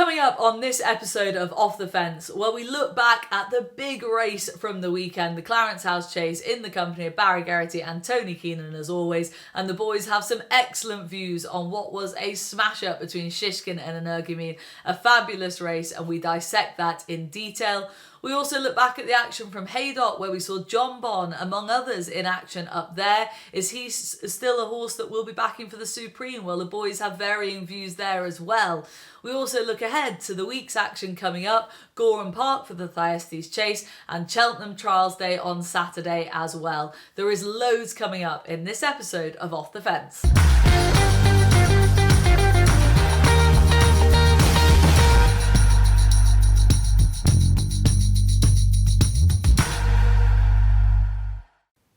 Coming up on this episode of Off the Fence, where we look back at the big race from the weekend, the Clarence House Chase, in the company of Barry Geraghty and Tony Keenan as always, and the boys have some excellent views on what was a smash-up between Shishkin and Energumene, a fabulous race, and we dissect that in detail. We also look back at the action from Haydock, where we saw Jonbon, among others, in action up there. Is he still a horse that we'll be backing for the Supreme? Well, the boys have varying views there as well. We also look ahead to the week's action coming up, Gowran Park for the Thyestes Chase, and Cheltenham Trials Day on Saturday as well. There is loads coming up in this episode of Off the Fence.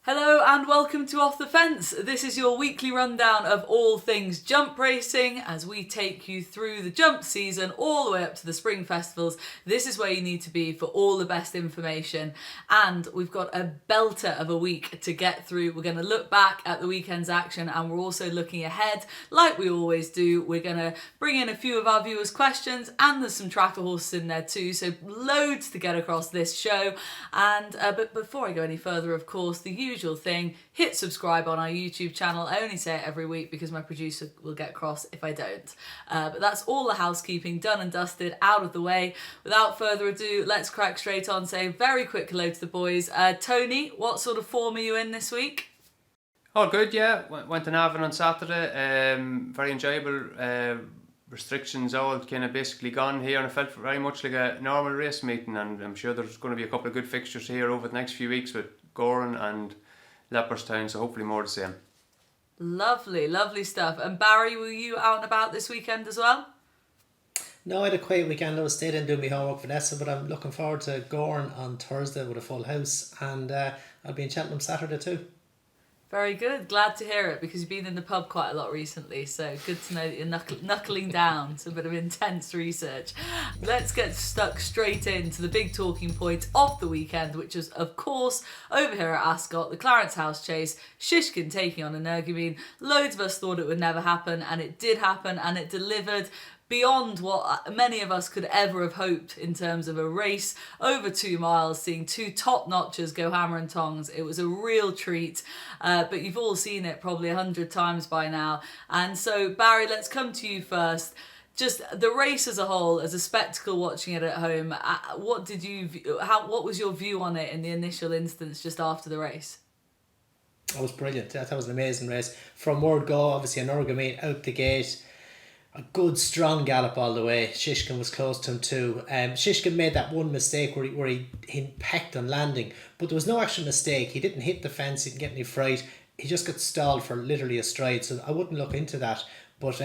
Hello and welcome to Off the Fence. This is your weekly rundown of all things jump racing as we take you through the jump season all the way up to the spring festivals. This is where you need to be for all the best information, and we've got a belter of a week to get through. We're going to look back at the weekend's action and we're also looking ahead like we always do. We're going to bring in a few of our viewers' questions, and there's some tracker horses in there too, so loads to get across this show. And but before I go any further, of course, the usual thing, hit subscribe on our YouTube channel. I only say it every week because my producer will get cross if I don't. But that's all the housekeeping done and dusted, out of the way. Without further ado, let's crack straight on. Say a very quick hello to the boys. Tony, what sort of form are you in this week? All good, yeah. Went to Navan on Saturday. Very enjoyable. Restrictions all kind of basically gone here, and it felt very much like a normal race meeting, and I'm sure there's going to be a couple of good fixtures here over the next few weeks with Gowran and Leopardstown, so hopefully more the same. Lovely, lovely stuff. And Barry, were you out and about this weekend as well? No, I had a quiet weekend. I was staying and doing my homework for Vanessa, but I'm looking forward to Gowran on Thursday with a full house, and I'll be in Cheltenham Saturday too. Very good. Glad to hear it, because you've been in the pub quite a lot recently, so good to know that you're knuckling down to a bit of intense research. Let's get stuck straight into the big talking point of the weekend, which is, of course, over here at Ascot, the Clarence House Chase, Shishkin taking on Energumene. Loads of us thought it would never happen, and it did happen, and it delivered beyond what many of us could ever have hoped in terms of a race over 2 miles, seeing two top notchers go hammer and tongs. It was a real treat, but you've all seen it probably 100 times by now. And so, Barry, let's come to you first. Just the race as a whole, as a spectacle watching it at home, what was your view on it in the initial instance just after the race? That was brilliant. That was an amazing race. From word go, obviously Energumene out the gate. A good strong gallop all the way. Shishkin was close to him too. Shishkin made that one mistake where he pecked on landing, but there was no actual mistake. He didn't hit the fence, he didn't get any fright. He just got stalled for literally a stride, so I wouldn't look into that. But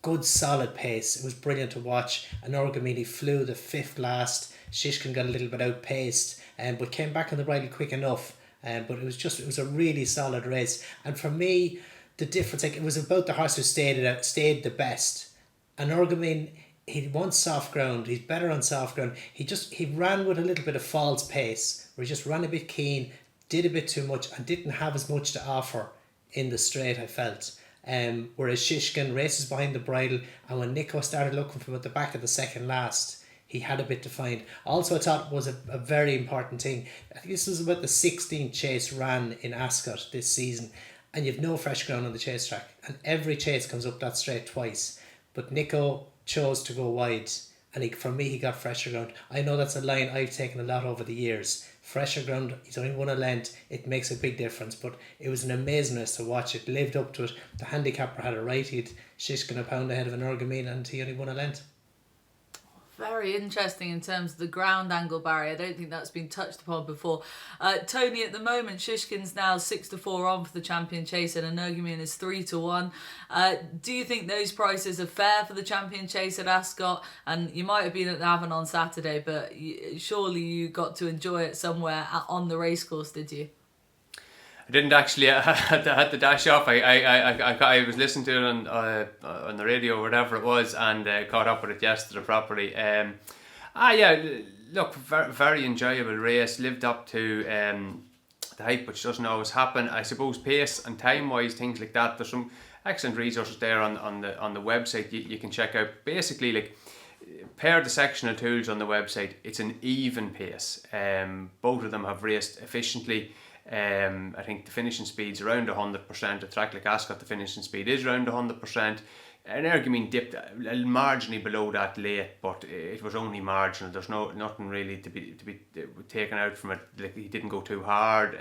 good solid pace. It was brilliant to watch. Energumene flew the fifth last. Shishkin got a little bit outpaced, but came back on the bridle quick enough. But it was a really solid race. And for me, the difference, it was about the horse who stayed the best. Energumene, he wants soft ground. He's better on soft ground. He ran with a little bit of false pace, where he just ran a bit keen, did a bit too much, and didn't have as much to offer in the straight, I felt. Whereas Shishkin races behind the bridle, and when Nico started looking for him at the back of the second last, he had a bit to find. Also, I thought it was a very important thing. I think this was about the 16th chase ran in Ascot this season, and you've no fresh ground on the chase track, and every chase comes up that straight twice. But Nico chose to go wide, and for me he got fresher ground. I know that's a line I've taken a lot over the years. Fresher ground, he's only won a length, it makes a big difference. But it was an amazing race to watch. It lived up to it. The handicapper had it right. He had Shishkin a pound ahead of Energumene, and he only won a length. Very interesting in terms of the ground angle, Barry. I don't think that's been touched upon before. Tony, at the moment, Shishkin's now 6-4 on for the Champion Chase, and Energumene is 3-1. Do you think those prices are fair for the Champion Chase at Ascot? And you might have been at Navan on Saturday, but surely you got to enjoy it somewhere on the racecourse, did you? I didn't actually. I had to dash off. I was listening to it on the radio or whatever it was, and caught up with it yesterday properly. Look, very enjoyable race. Lived up to the hype, which doesn't always happen. I suppose pace and time wise, things like that. There's some excellent resources there on the website you can check out. Basically, like, compare the sectional tools on the website, it's an even pace. Both of them have raced efficiently. I think the finishing speed's around 100%. A track like Ascot, the finishing speed is around 100%. Energumene dipped marginally below that late, but it was only marginal. There's nothing really to be taken out from it. Like, he didn't go too hard.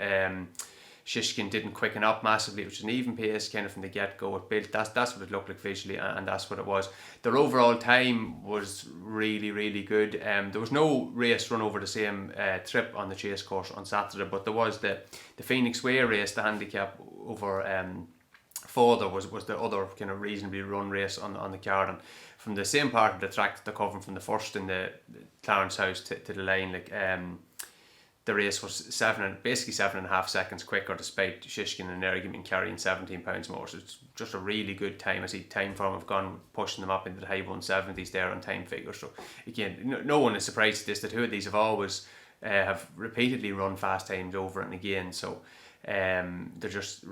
Shishkin didn't quicken up massively. It was an even pace kind of from the get-go. It built. That's what it looked like visually, and that's what it was. Their overall time was really, really good. There was no race run over the same trip on the chase course on Saturday, but there was the Phoenix Way race, the handicap over further was the other kind of reasonably run race on the card, and from the same part of the track that they're covering, from the first in the Clarence House to the line, like the race was basically 7.5 seconds quicker, despite Shishkin and Energumene carrying 17 pounds more. So it's just a really good time. I see time form have gone, pushing them up into the high 170s there on time figures. So again, no one is surprised at this. The two of these have always have repeatedly run fast times over and again. So they're just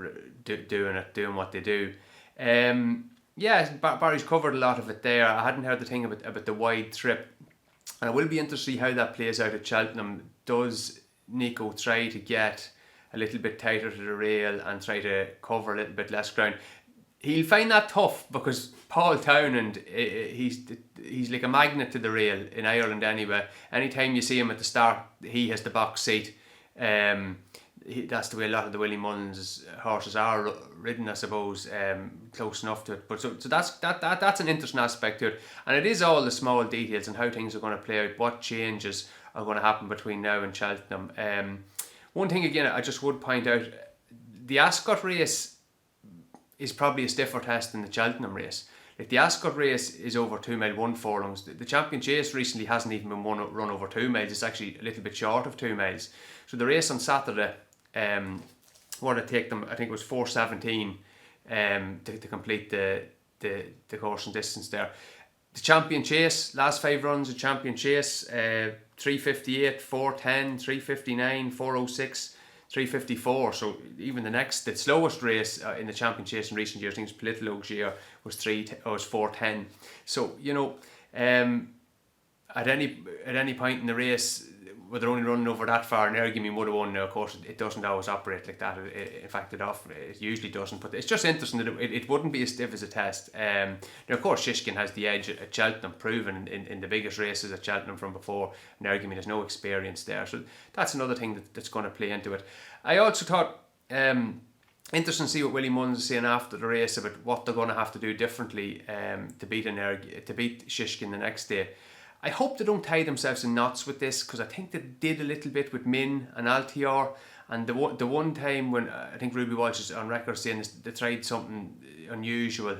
doing what they do. Yeah, Barry's covered a lot of it there. I hadn't heard the thing about the wide trip, and I will be interested to see how that plays out at Cheltenham. Does Nico try to get a little bit tighter to the rail and try to cover a little bit less ground? He'll find that tough, because Paul Townend, he's like a magnet to the rail in Ireland anyway. Anytime you see him at the start, he has the box seat. That's the way a lot of the Willie Mullins horses are ridden, I suppose, close enough to it. But so that's an interesting aspect to it, and it is all the small details and how things are going to play out, what changes are going to happen between now and Cheltenham. One thing again, I just would point out, the Ascot race is probably a stiffer test than the Cheltenham race. Like, the Ascot race is over 2 mile, 1 furlongs. The Champion Chase recently hasn't even been run over 2 miles. It's actually a little bit short of 2 miles. So the race on Saturday, what did it take them? I think it was 4:17 to complete the course and distance there. The Champion Chase, last 5 runs of Champion Chase, 3:58, 4:10, 3:59, 4:06, 3:54. So even the slowest race in the Champion Chase in recent years, I think it was Politologue's year, was 4:10. So, you know, at any point in the race, where they're only running over that far, Energumene would have won. Now, of course, it doesn't always operate like that. In fact, it usually doesn't. But it's just interesting that it wouldn't be as stiff as a test. Now, of course, Shishkin has the edge at Cheltenham, proven in the biggest races at Cheltenham from before. Energumene has no experience there. So that's another thing that's going to play into it. I also thought interesting to see what Willie Mullins is saying after the race about what they're going to have to do differently to beat Shishkin the next day. I hope they don't tie themselves in knots with this, because I think they did a little bit with Min and Altior, and the one time when I think Ruby Walsh is on record saying they tried something unusual,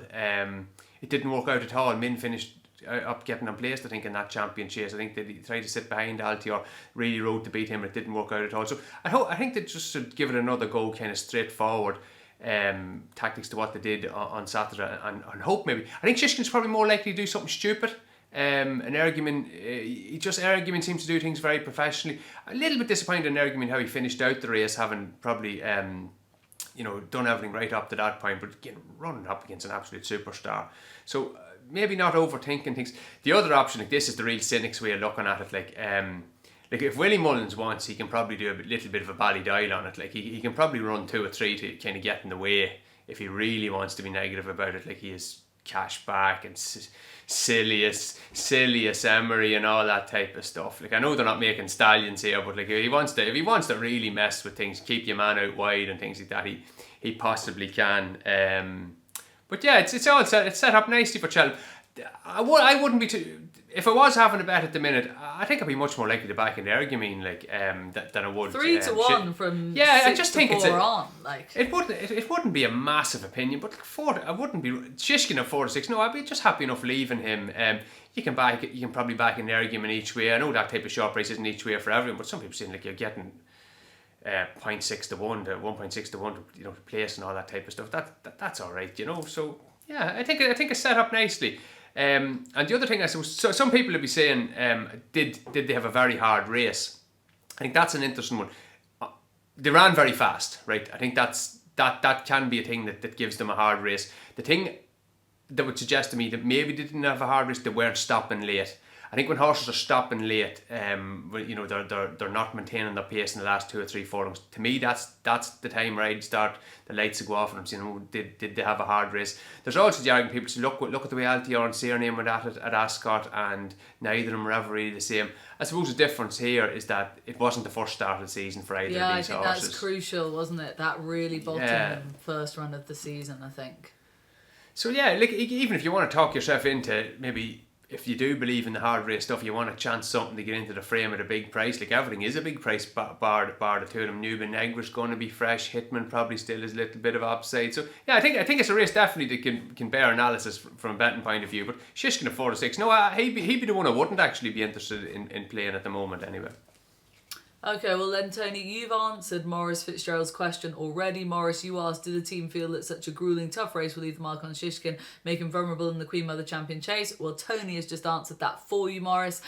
it didn't work out at all. Min finished up getting unplaced, I think, in that Champion Chase. I think they tried to sit behind Altior, really rode to beat him, and it didn't work out at all. So I think they just should give it another go, kind of straightforward tactics to what they did on Saturday, and hope maybe. I think Shishkin's probably more likely to do something stupid. And Energumene seems to do things very professionally. A little bit disappointed in Energumene how he finished out the race, having probably done everything right up to that point, but again, running up against an absolute superstar. So maybe not overthinking things. The other option, like, this is the real cynic's way of looking at it. Like if Willie Mullins wants, he can probably do a little bit of a Ballydial on it. Like he can probably run 2 or 3 to kind of get in the way if he really wants to be negative about it. Like, he is cash back and silliest Emery and all that type of stuff. Like, I know they're not making stallions here, but like, if he wants to really mess with things, keep your man out wide and things like that, he possibly can. But yeah, it's all set up nicely for Cheltenham. I wouldn't be too. If I was having a bet at the minute, I think I'd be much more likely to back in Energumene than I would 3-1 from 6 I just think to 4 on. Like, it wouldn't be a massive opinion, but like I wouldn't be Shishkin at 4-6. No, I'd be just happy enough leaving him. You can probably back in Energumene each way. I know that type of short price isn't each way for everyone, but some people saying like you're getting 0.6 to 1 to 1.6 to 1 to place and all that type of stuff. That's all right, So yeah, I think it's set up nicely. And the other thing, I suppose, so some people would be saying, did they have a very hard race? I think that's an interesting one. They ran very fast, right? I think that can be a thing that gives them a hard race. The thing that would suggest to me that maybe they didn't have a hard race, they weren't stopping late. I think when horses are stopping late, you know, they're not maintaining their pace in the last 2 or 3 furlongs. To me, that's the time where I'd start the lights to go off, and I'm saying, oh, did they have a hard race? There's also the argument people say, look at the way Altior and Cyrname were at Ascot, and neither of them were ever really the same. I suppose the difference here is that it wasn't the first start of the season for either of these horses. Yeah, I think that's crucial, wasn't it? That really bottom first run of the season, I think. So yeah, like, even if you want to talk yourself into, maybe if you do believe in the hard race stuff, you want to chance something to get into the frame at a big price. Like, everything is a big price, bar the two of them. Newman Egber's going to be fresh. Hitman probably still has a little bit of upside. So yeah, I think it's a race definitely that can bear analysis from a betting point of view. But Shishkin at 4 to 6, no, he'd be the one I wouldn't actually be interested in playing at the moment anyway. Okay, well then, Tony, you've answered Maurice Fitzgerald's question already. Maurice, you asked, did the team feel that such a gruelling, tough race will leave the mark on Shishkin, make him vulnerable in the Queen Mother Champion Chase? Well, Tony has just answered that for you, Maurice.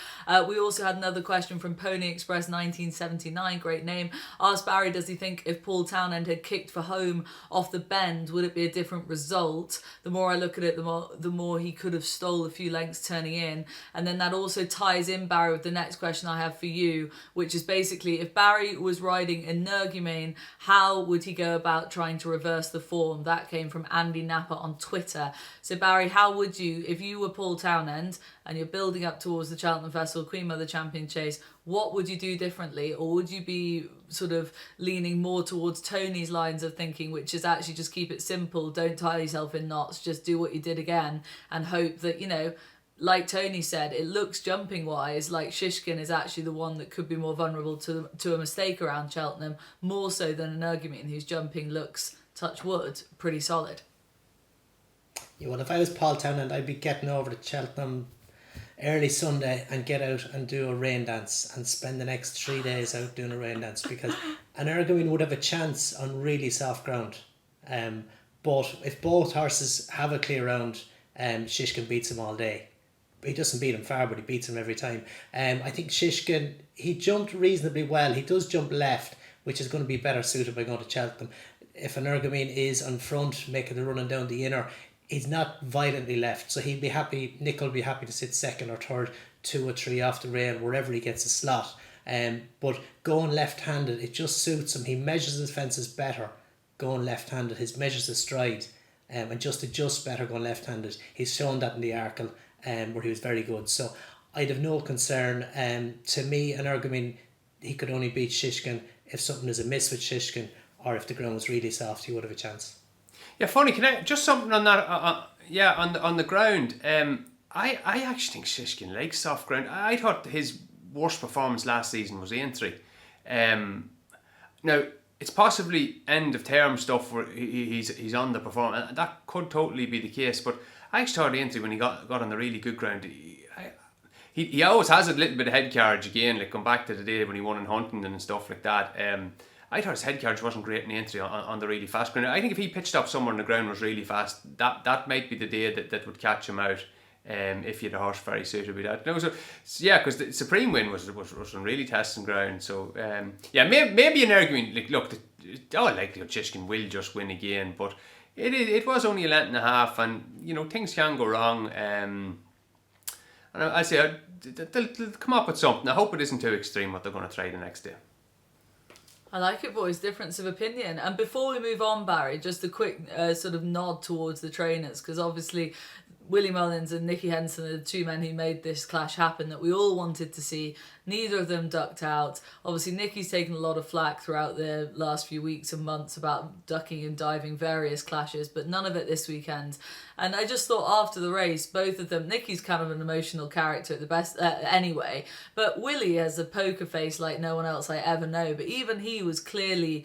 We also had another question from Pony Express 1979, great name. Asked Barry, does he think if Paul Townend had kicked for home off the bend, would it be a different result? The more I look at it, the more he could have stole a few lengths turning in. And then that also ties in, Barry, with the next question I have for you, which is basically, if Barry was riding Energumene, how would he go about trying to reverse the form? That came from Andy Napper on Twitter. So Barry, how would you, if you were Paul Townend and you're building up towards the Cheltenham Festival Queen Mother Champion Chase, what would you do differently? Or would you be sort of leaning more towards Tony's lines of thinking, which is actually just keep it simple, don't tie yourself in knots, just do what you did again and hope that, you know, like Tony said, it looks jumping wise like Shishkin is actually the one that could be more vulnerable to a mistake around Cheltenham, more so than Energumene, whose jumping looks, touch wood, pretty solid. Yeah, well, if I was Paul Townend, I'd be getting over to Cheltenham early Sunday and get out and do a rain dance and spend the next 3 days out doing a rain dance, because Energumene would have a chance on really soft ground. But if both horses have a clear round, Shishkin beats him all day. He doesn't beat him far, but he beats him every time. I think Shishkin, he jumped reasonably well. He does jump left, which is going to be better suited by going to Cheltenham. If Energumene is on front, making the running down the inner, he's not violently left. So he'd be happy, Nick will be happy to sit second or third, 2 or 3 off the rail, wherever he gets a slot. But going left-handed, it just suits him. He measures his fences better going left-handed. He measures his stride and just adjusts better going left-handed. He's shown that in the Arkle. Where he was very good. So I'd have no concern. To me, Energumene, he could only beat Shishkin if something is amiss with Shishkin, or if the ground was really soft, he would have a chance. Yeah, funny. Can I just something on that? On the ground. I actually think Shishkin likes soft ground. I thought his worst performance last season was Aintree. Now it's possibly end of term stuff where he's underperforming, and that could totally be the case, but I actually thought Aintree, when he got on the really good ground, he always has a little bit of head carriage again, like come back to the day when he won in Huntingdon and stuff like that. I thought his head carriage wasn't great in Aintree on the really fast ground. I think if he pitched up somewhere on the ground was really fast, that might be the day that would catch him out. If you had a horse very suited with that. No, so yeah, because the Supreme win was on really testing ground. So yeah, maybe Energumene, like, look, all likely Shishkin will just win again, but it was only a length and a half, and you know things can go wrong. And I say they'll come up with something. I hope it isn't too extreme what they're going to try the next day. I like it, boys. Difference of opinion. And before we move on, Barry, just a quick sort of nod towards the trainers, because obviously Willie Mullins and Nicky Henderson are the two men who made this clash happen that we all wanted to see. Neither of them ducked out. Obviously, Nicky's taken a lot of flack throughout the last few weeks and months about ducking and diving various clashes, but none of it this weekend. And I just thought after the race, both of them, Nicky's kind of an emotional character at the best anyway, but Willie has a poker face like no one else I ever know. But even he was clearly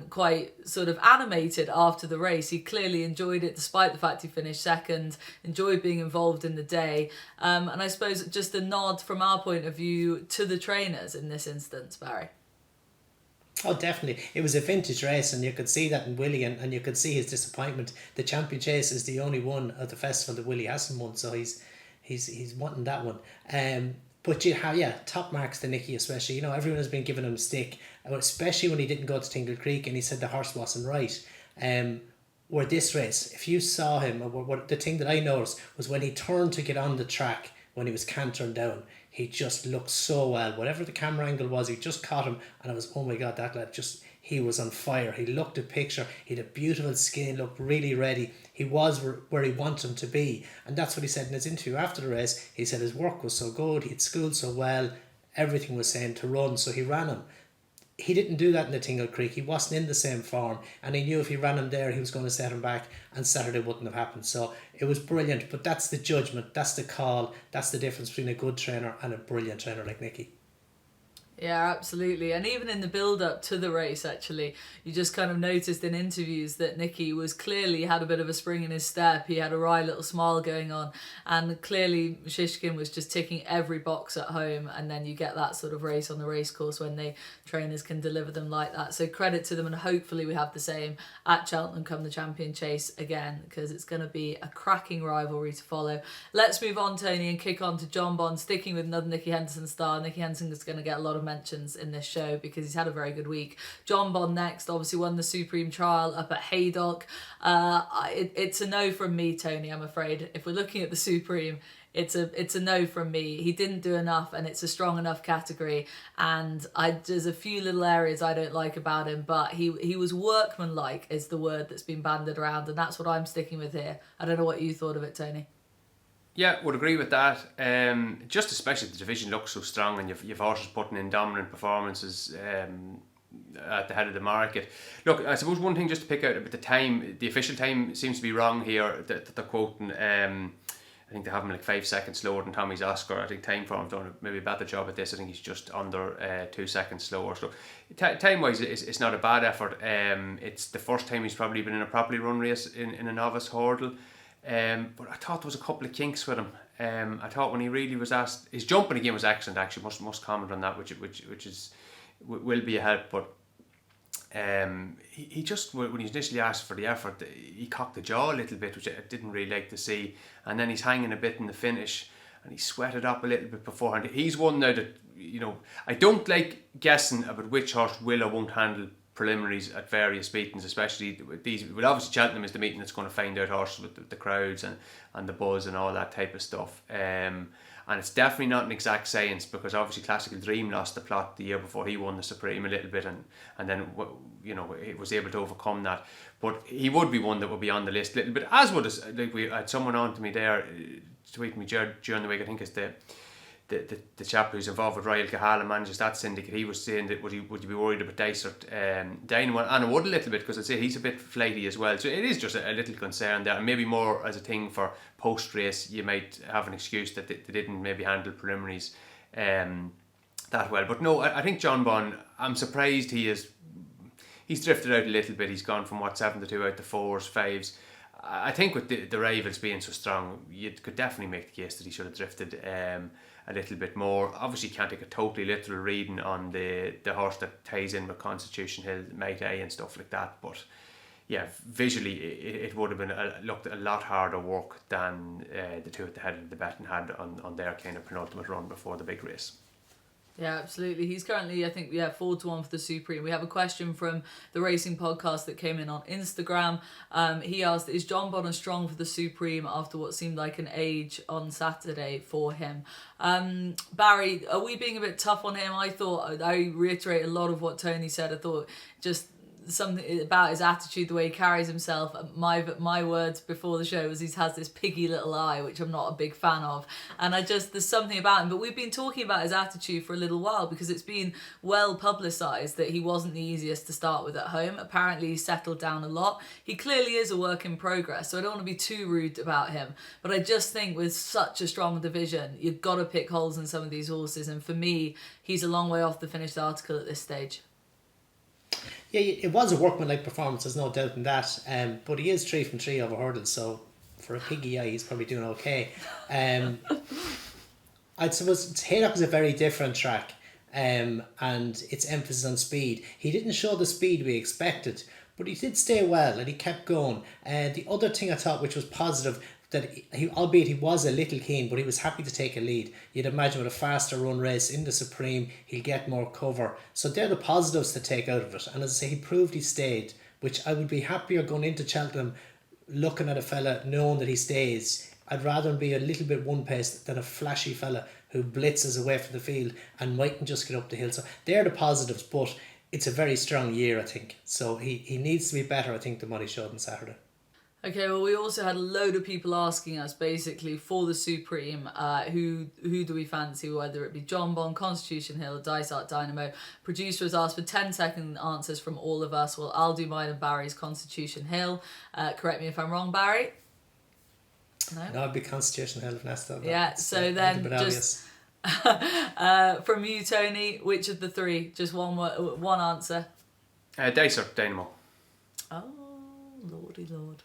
quite sort of animated after the race. He clearly enjoyed it despite the fact he finished second, enjoyed being involved in the day. And I suppose just a nod from our point of view to the trainers in this instance, Barry. Oh, definitely. It was a vintage race, and you could see that in Willie, and you could see his disappointment. The Champion Chase is the only one at the festival that Willie hasn't won, so he's wanting that one. But you have, top marks to Nicky especially. You know, everyone has been giving him stick, especially when he didn't go to Tingle Creek and he said the horse wasn't right. Where this race, if you saw him, the thing that I noticed was when he turned to get on the track, when he was cantering down, he just looked so well. Whatever the camera angle was, he just caught him, and I was, oh my God, that lad just, he was on fire. He looked a picture. He had a beautiful skin, looked really ready. He was where he wanted him to be. And that's what he said in his interview after the race. He said his work was so good, he'd schooled so well, everything was saying to run, so he ran him. He didn't do that in the Tingle Creek. He wasn't in the same form, and he knew if he ran him there, he was going to set him back, and Saturday wouldn't have happened. So it was brilliant, but that's the judgment, that's the call, that's the difference between a good trainer and a brilliant trainer like Nicky. Yeah, absolutely. And even in the build-up to the race, actually, you just kind of noticed in interviews that Nicky was clearly had a bit of a spring in his step. He had a wry little smile going on. And clearly Shishkin was just ticking every box at home. And then you get that sort of race on the race course when the trainers can deliver them like that. So credit to them. And hopefully we have the same at Cheltenham come the champion chase again, because it's going to be a cracking rivalry to follow. Let's move on, Tony, and kick on to Jonbon, sticking with another Nicky Henderson star. Nicky Henderson is going to get a lot of mentions in this show because he's had a very good week. Jonbon next, obviously won the Supreme Trial up at Haydock. It's a no from me, Tony, I'm afraid. If we're looking at the Supreme, it's a no from me. He didn't do enough, and it's a strong enough category, and there's a few little areas I don't like about him, but he was workmanlike is the word that's been bandied around, and that's what I'm sticking with here. I don't know what you thought of it, Tony. Yeah, would agree with that. Just especially the division looks so strong, and you've horses putting in dominant performances at the head of the market. Look, I suppose one thing just to pick out about the time, the official time seems to be wrong here. That they're quoting. I think they have him like 5 seconds slower than Tommy's Oscar. I think time for him done maybe a better job at this. I think he's just under 2 seconds slower. So time wise, it's not a bad effort. It's the first time he's probably been in a properly run race in a novice hurdle. But I thought there was a couple of kinks with him. I thought when he really was asked, his jumping again was excellent. Actually, must comment on that, which will be a help. But he just, when he initially asked for the effort, he cocked the jaw a little bit, which I didn't really like to see. And then he's hanging a bit in the finish, and he sweated up a little bit beforehand. He's one now that, I don't like guessing about which horse will or won't handle preliminaries at various meetings, especially with these. Well, obviously Cheltenham is the meeting that's going to find out horses with the crowds and the buzz and all that type of stuff. And it's definitely not an exact science, because obviously Classical Dream lost the plot the year before he won the Supreme a little bit, and then it was able to overcome that. But he would be one that would be on the list a little bit, as would like we had someone on to me there tweeting me during the week. I think it's the chap who's involved with Royal Cahala, manages that syndicate. He was saying that would you be worried about Dysart down one, and I would a little bit, because I'd say he's a bit flighty as well. So it is just a little concern there, and maybe more as a thing for post race. You might have an excuse that they didn't maybe handle preliminaries that well. But no, I think Jonbon, I'm surprised he's drifted out a little bit. He's gone from 7 to 2 out to 4s, 5s. I think with the rivals being so strong, you could definitely make the case that he should have drifted a little bit more. Obviously you can't take a totally literal reading on the horse that ties in with Constitution Hill, Mate A and stuff like that, but yeah, visually it would have been looked a lot harder work than the two at the head of the betting had on their kind of penultimate run before the big race. Yeah, absolutely. He's currently, I think, 4-1 for the Supreme. We have a question from the Racing Podcast that came in on Instagram. He asked, is Jonbon as strong for the Supreme after what seemed like an age on Saturday for him? Barry, are we being a bit tough on him? I reiterate a lot of what Tony said. I thought just something about his attitude, the way he carries himself. My words before the show was he has this piggy little eye, which I'm not a big fan of, and there's something about him. But we've been talking about his attitude for a little while, because it's been well publicised that he wasn't the easiest to start with at home. Apparently he settled down a lot. He clearly is a work in progress, so I don't want to be too rude about him, but I just think with such a strong division, you've got to pick holes in some of these horses, and for me he's a long way off the finished article at this stage. Yeah, it was a workmanlike performance, there's no doubt in that. But he is 3 from 3 over hurdles, so for a piggy eye, he's probably doing okay. I suppose Haydock is a very different track, and its emphasis on speed. He didn't show the speed we expected, but he did stay well and he kept going. The other thing I thought which was positive, that albeit he was a little keen, but he was happy to take a lead. You'd imagine with a faster run race in the Supreme, he'll get more cover. So they're the positives to take out of it. And as I say, he proved he stayed, which I would be happier going into Cheltenham looking at a fella knowing that he stays I'd rather him be a little bit one pace than a flashy fella who blitzes away from the field and mightn't just get up the hill. So they're the positives, but it's a very strong year, I think. So he needs to be better, I think, than what he showed on Saturday. Okay, well, we also had a load of people asking us, basically, for the Supreme, who do we fancy, whether it be Jonbon, Constitution Hill, Dysart Dynamo. Producer has asked for 10-second answers from all of us. Well, I'll do mine and Barry's Constitution Hill. Correct me if I'm wrong, Barry? No, it'd be Constitution Hill if Nesta. Yeah, so then just from you, Tony, which of the three? Just one answer. Dysart Dynamo. Oh, lordy lord.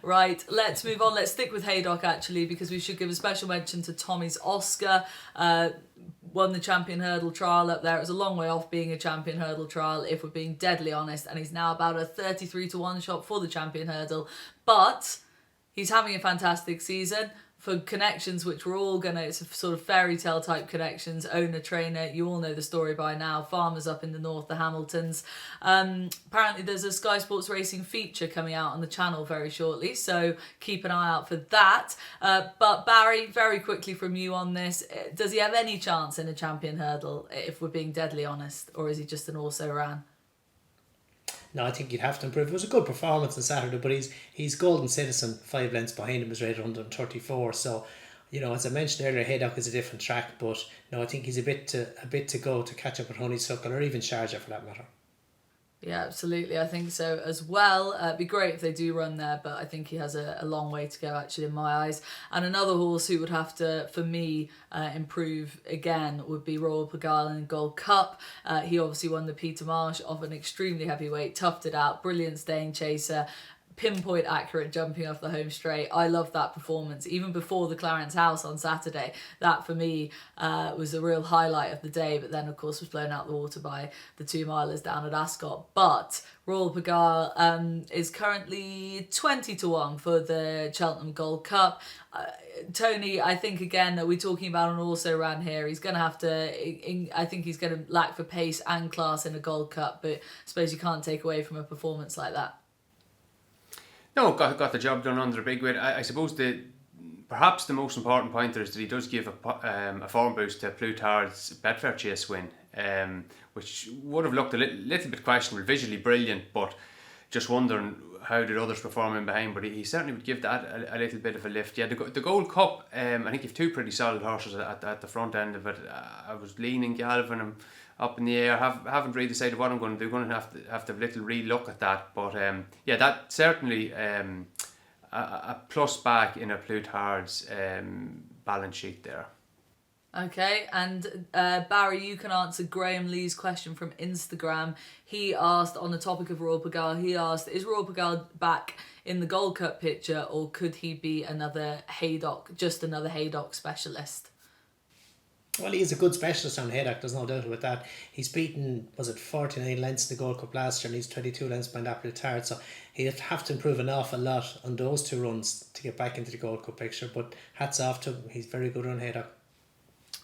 Right, let's move on. Let's stick with Haydock, actually, because we should give a special mention to Tommy's Oscar. Won the champion hurdle trial up there. It was a long way off being a champion hurdle trial, if we're being deadly honest, and he's now about a 33-1 shot for the champion hurdle. But he's having a fantastic season. For connections, which we're all going to, it's a sort of fairy tale type connections, owner, trainer, you all know the story by now, farmers up in the north, the Hamiltons. Apparently there's a Sky Sports Racing feature coming out on the channel very shortly, so keep an eye out for that. But Barry, very quickly from you on this, does he have any chance in a champion hurdle, if we're being deadly honest, or is he just an also-ran? No, I think you'd have to improve. It was a good performance on Saturday, but he's Golden Citizen, 5 lengths behind him, is rated 134. So, as I mentioned earlier, Haydock is a different track, but no, I think he's a bit to go to catch up with Honeysuckle or even Sharjah for that matter. Yeah, absolutely. I think so as well. It'd be great if they do run there, but I think he has a long way to go, actually, in my eyes. And another horse who would have to, for me, improve again would be Royal Pagala Gold Cup. He obviously won the Peter Marsh off an extremely heavy weight, toughed it out, brilliant staying chaser, pinpoint accurate jumping off the home straight. I love that performance. Even before the Clarence House on Saturday, that for me was a real highlight of the day, but then of course was blown out the water by the 2 milers down at Ascot. But Royal Pagala is currently 20-1 for the Cheltenham Gold Cup. Tony, I think again that we're talking about an also-ran here. He's going to have to, I think he's going to lack for pace and class in a Gold Cup, but I suppose you can't take away from a performance like that. No, got the job done under a big weight. I suppose perhaps the most important pointer is that he does give a form boost to Plutarch's Betfair Chase win, which would have looked a little bit questionable, visually brilliant, but just wondering how did others perform in behind. But he certainly would give that a little bit of a lift. Yeah, the Gold Cup, I think you've 2 pretty solid horses at the front end of it. I was leaning Galvin and up in the air. Haven't really decided what I'm going to do. Going to have to have a little re-look at that. But yeah, that certainly a plus back in a Plutarch's balance sheet there. Okay, and Barry, you can answer Graham Lee's question from Instagram. He asked, on the topic of Royal Pagala, he asked, is Royal Pagala back in the Gold Cup picture, or could he be another Haydock specialist? Well, he's a good specialist on Haydock, there's no doubt about that. He's beaten, 49 lengths in the Gold Cup last year, and he's 22 lengths behind Plutarch, so he'd have to improve an awful lot on those 2 runs to get back into the Gold Cup picture, but hats off to him, he's very good on Haydock.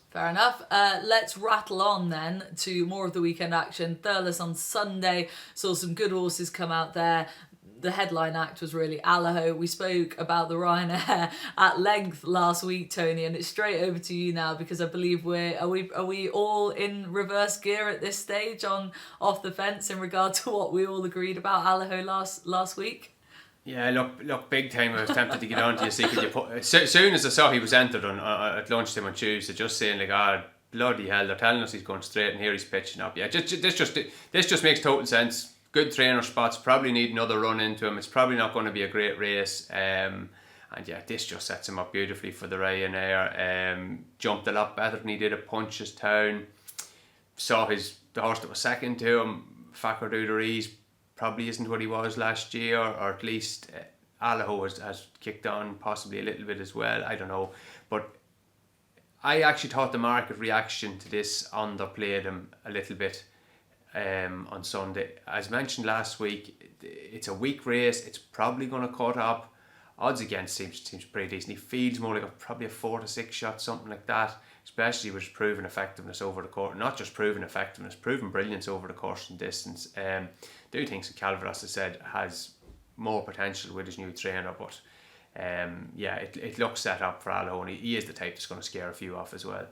Fair enough. Let's rattle on then to more of the weekend action. Thurles on Sunday, saw some good horses come out there. The headline act was really Allaho. We spoke about the Ryanair at length last week, Tony, and it's straight over to you now, because I believe are we all in reverse gear at this stage on off the fence in regard to what we all agreed about Allaho last week? Yeah, look, big time. I was tempted to get on to you. See, could you put, as soon as I saw he was entered at lunchtime on Tuesday, just saying like, bloody hell, they're telling us he's going straight, and here he's pitching up. Yeah, this just makes total sense. Good trainer spots. Probably need another run into him. It's probably not going to be a great race. And yeah, this just sets him up beautifully for the Ryanair. Jumped a lot better than he did at Punchestown. Saw the horse that was second to him, Fakir Duderies, probably isn't what he was last year, or at least Allaho has kicked on possibly a little bit as well. I don't know, but I actually thought the market reaction to this underplayed him a little bit on Sunday. As mentioned last week, it's a weak race. It's probably going to cut up. Odds against seems pretty decent. He feels more like probably a 4 to 6 shot, something like that, especially with proven effectiveness over the course. Not just proven effectiveness, proven brilliance over the course and distance. Do think St Calver, as I said, has more potential with his new trainer, but it looks set up for Allaho, and he is the type that's going to scare a few off as well.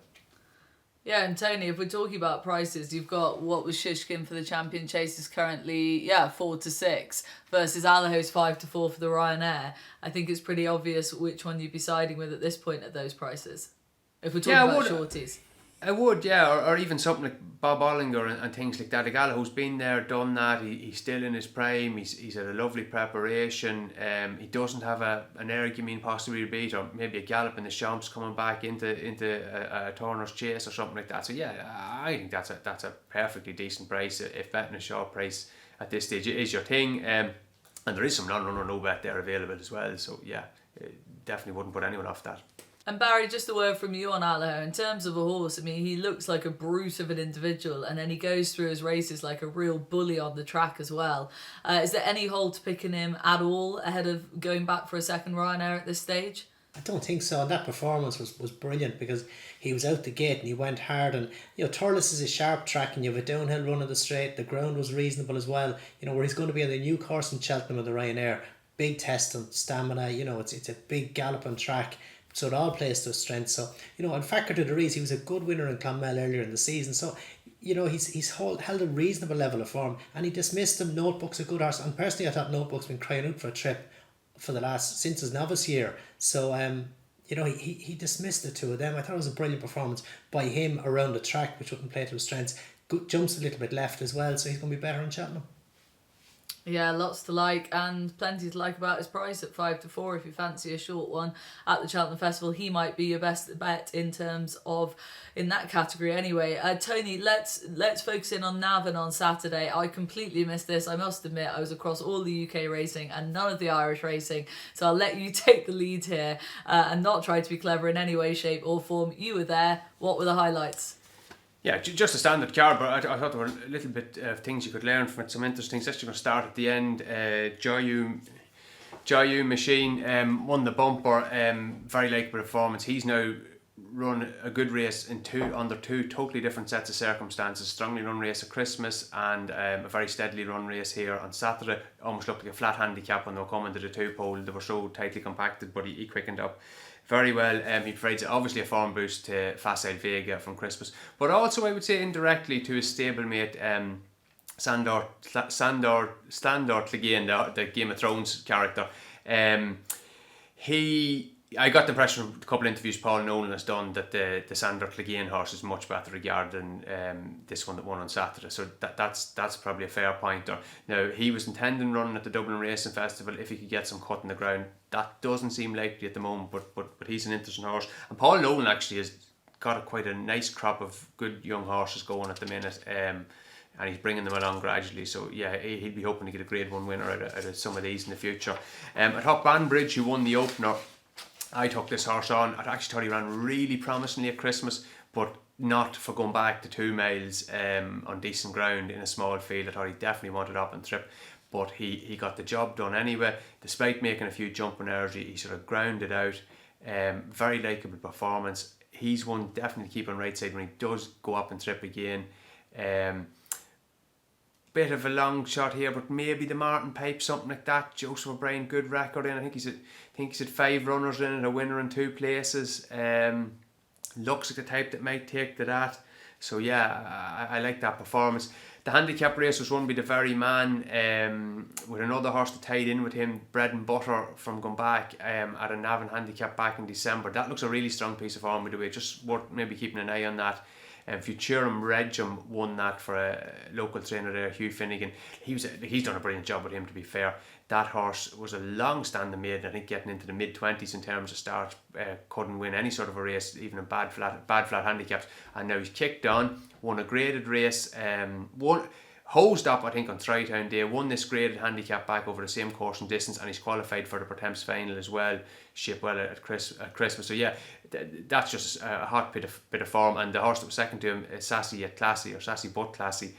Yeah, and Tony, if we're talking about prices, you've got what was Shishkin for the Champion Chase is currently 4-6 versus Allaho's 5-4 for the Ryanair. I think it's pretty obvious which one you'd be siding with at this point at those prices. If we're talking about shorties. I would, or even something like Bob Ollinger and things like that. Like Allaho's been there, done that. He's still in his prime. He's had a lovely preparation. He doesn't have an Energumene possibly to beat, or maybe a gallop in the Champs coming back into a Turner's Chase or something like that. So I think that's a perfectly decent price. If betting a short price at this stage is your thing, and there is some non-run or no bet there available as well. So definitely wouldn't put anyone off that. And Barry, just a word from you on Allaho. In terms of a horse, I mean, he looks like a brute of an individual, and then he goes through his races like a real bully on the track as well. Is there any hold to picking him at all ahead of going back for a second Ryanair at this stage? I don't think so. And that performance was brilliant because he was out the gate and he went hard. And Thurles is a sharp track, and you have a downhill run of the straight. The ground was reasonable as well. Where he's going to be on the new course in Cheltenham with the Ryanair, big test on stamina. It's a big galloping track. So it all plays to his strengths. So, and factor to the reason he was a good winner in Clonmel earlier in the season. So, he's held a reasonable level of form, and he dismissed him. Notebook's a good horse, and personally I thought Notebook's been crying out for a trip since his novice year. So, he dismissed the two of them. I thought it was a brilliant performance by him around the track, which wouldn't play to his strengths. Good, jumps a little bit left as well, so he's going to be better in Cheltenham. Yeah, lots to like and plenty to like about his price at 5-4. If you fancy a short one at the Cheltenham Festival, he might be your best bet in that category anyway. Tony, let's focus in on Navan on Saturday. I completely missed this. I must admit, I was across all the UK racing and none of the Irish racing. So I'll let you take the lead here and not try to be clever in any way, shape or form. You were there. What were the highlights? Yeah, just a standard card, but I thought there were a little bit of things you could learn from it, some interesting things. Actually going to start at the end. Jayu Machine won the bumper, very likeable performance. He's now run a good race under two totally different sets of circumstances. Strongly run race at Christmas and a very steadily run race here on Saturday. Almost looked like a flat handicap when they were coming to the two pole. They were so tightly compacted, but he quickened up very well. He provides obviously a form boost to Facile Vega from Christmas, but also I would say indirectly to his stablemate Sandor Clegane, the Game of Thrones character. I got the impression from a couple of interviews Paul Nolan has done that the Sandor Clegane horse is much better regarded than this one that won on Saturday. So that's probably a fair pointer. Now, he was intending running at the Dublin Racing Festival if he could get some cut in the ground. That doesn't seem likely at the moment, but he's an interesting horse. And Paul Nolan actually has got quite a nice crop of good young horses going at the minute. And he's bringing them along gradually, so he'd be hoping to get a Grade 1 winner out of some of these in the future. I thought Banbridge, who won the opener, I took this horse on. I actually thought he ran really promisingly at Christmas, but not for going back to 2 miles on decent ground in a small field. I thought he definitely wanted up and trip, but he got the job done anyway. Despite making a few jumping errors, he sort of grounded out. Very likeable performance. He's one definitely to keep on right side when he does go up and trip again. Bit of a long shot here, but maybe the Martin Pipe, something like that. Joseph O'Brien, good record in. I think he's had 5 runners in it, a winner in 2 places. Looks like the type that might take to that. So I like that performance. The handicap race was won by the very man with another horse that tied in with him, Bread and Butter from going back at a Navan handicap back in December. That looks a really strong piece of form by the way. Just worth maybe keeping an eye on that. Futurum Regum won that for a local trainer there, Hugh Finnegan. He's done a brilliant job with him, to be fair. That horse was a long-standing maiden, I think getting into the mid-20s in terms of start, couldn't win any sort of a race, even in bad flat handicaps, and now he's kicked on, won a graded race, hosed up I think on Tri-Town Day, won this graded handicap back over the same course and distance, and he's qualified for the Pertemps final as well, ship well at Christmas. So that's just a hot bit of form. And the horse that was second to him, Sassy Yet Classy, or Sassy But Classy,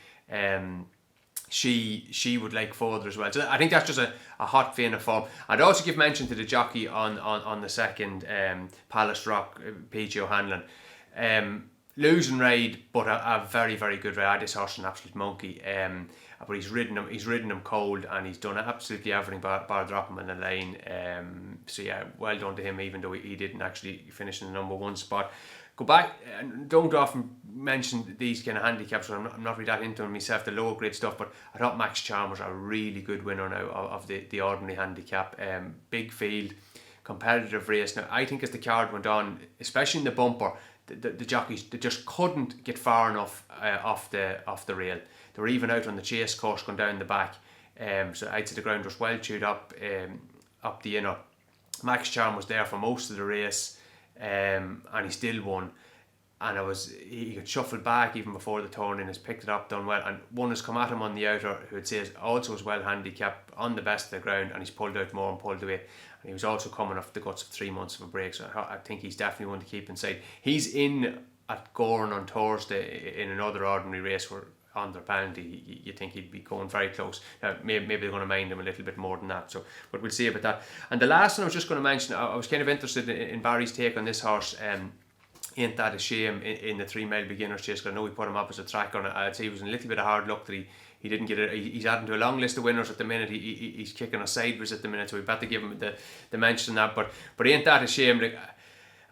she would like further as well. So I think that's just a hot vein of form. I'd also give mention to the jockey on the second, Palace Rock, P.G. O'Hanlon. losing ride, but a very, very good ride. I had this horse an absolute monkey. But he's ridden him cold, and he's done absolutely everything bar drop him in the lane. So yeah, well done to him, even though he didn't actually finish in the number 1 spot. Go back, and don't often mention these kind of handicaps, so I'm not really that into them myself, the lower grade stuff, but I thought Max Charm was a really good winner now of the ordinary handicap. Big field, competitive race. Now I think as the card went on, especially in the bumper, the jockeys, they just couldn't get far enough off the rail. They were even out on the chase course going down the back. So I'd say the ground was well chewed up the inner. Max Charm was there for most of the race, and he still won. And he got shuffled back even before the turn and has picked it up, done well. And one has come at him on the outer, who I'd say also was well handicapped on the best of the ground, and he's pulled out more and pulled away. And he was also coming off the guts of 3 months of a break, so I think he's definitely one to keep inside. He's in at Gorn on Thursday in another ordinary race where under penalty, you think he'd be going very close. Now, maybe they're going to mind him a little bit more than that. So, but we'll see about that. And the last one I was just going to mention, I was kind of interested in Barry's take on this horse. Ain't that a shame in the 3 mile beginners chase? Because I know we put him up as a tracker, and I'd say he was in a little bit of hard luck that he didn't get it. He's adding to a long list of winners at the minute. He's kicking us sideways at the minute, so we better give him the mention of that. But ain't that a shame? Like,